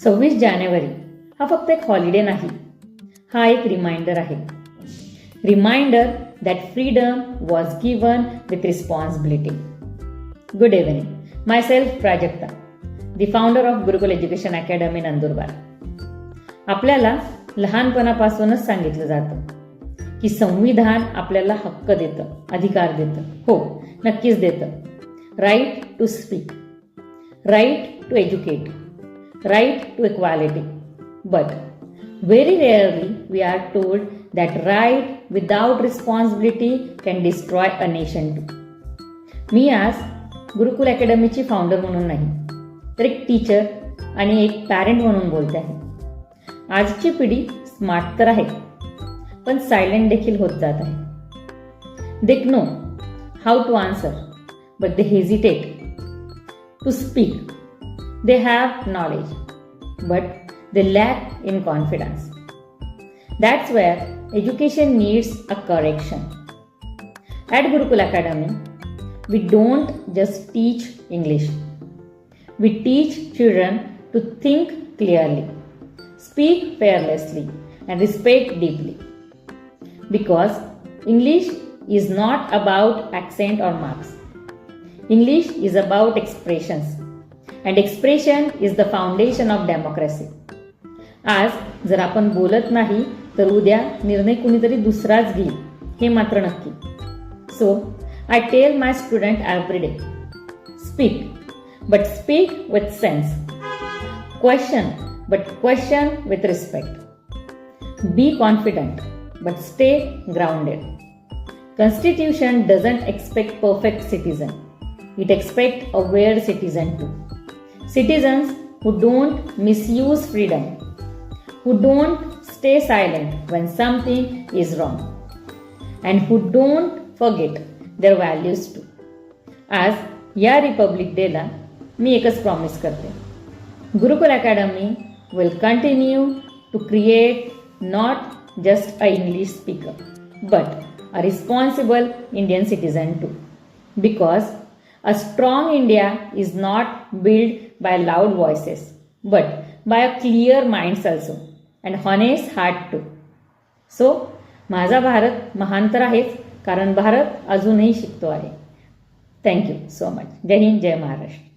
26 जानेवारी हा फक्त एक हॉलिडे नाही, हा एक रिमाइंडर आहे. Reminder that freedom was given with responsibility. Good evening. Myself Prajakta, the founder of Gurukul education academy Nandurbar. आपल्याला लहानपणापासूनच सांगितलं जातं की संविधान आपल्याला हक्क देतं, अधिकार देतं. हो, नक्कीच देतं. Right to speak, right to educate, right to equality. But very rarely we are told that right without responsibility can destroy a nation too. मी आज गुरुकुल अकॅडमीची फाउंडर म्हणून नाही, तर एक टीचर आणि एक पॅरेंट म्हणून बोलते आहे. आजची पिढी स्मार्ट तर आहे, पण सायलेंट देखील होत जात आहे. They know how to answer, but they hesitate to speak. They have knowledge, but they lack in confidence. That's where education needs a correction. At Gurukul Academy, we don't just teach English. We teach children to think clearly, speak fearlessly, and respect deeply. Because English is not about accent or marks. English is about expressions. And expression is the foundation of democracy. आज जर आपण बोलत नाही तर उद्या निर्णय कुणीतरी दुसराच घेईल, हे मात्र नक्की. So I tell my student every day, speak but speak with sense, question but question with respect, be confident but stay grounded. Constitution doesn't expect perfect citizen, it expect aware citizen too. Citizens who don't misuse freedom, who don't stay silent when something is wrong, and who don't forget their values too. आज या Republic डेला मी एकच promise करते, गुरुकुल academy will continue to create not just a English speaker, but a responsible Indian citizen too. Because a strong India is not built by loud voices, but by a clear minds also, and honest heart too. So, माझा भारत महान तर आहेच, कारण भारत अजूनही शिकतो आहे. Thank you so much. जय हिंद, जय महाराष्ट्र.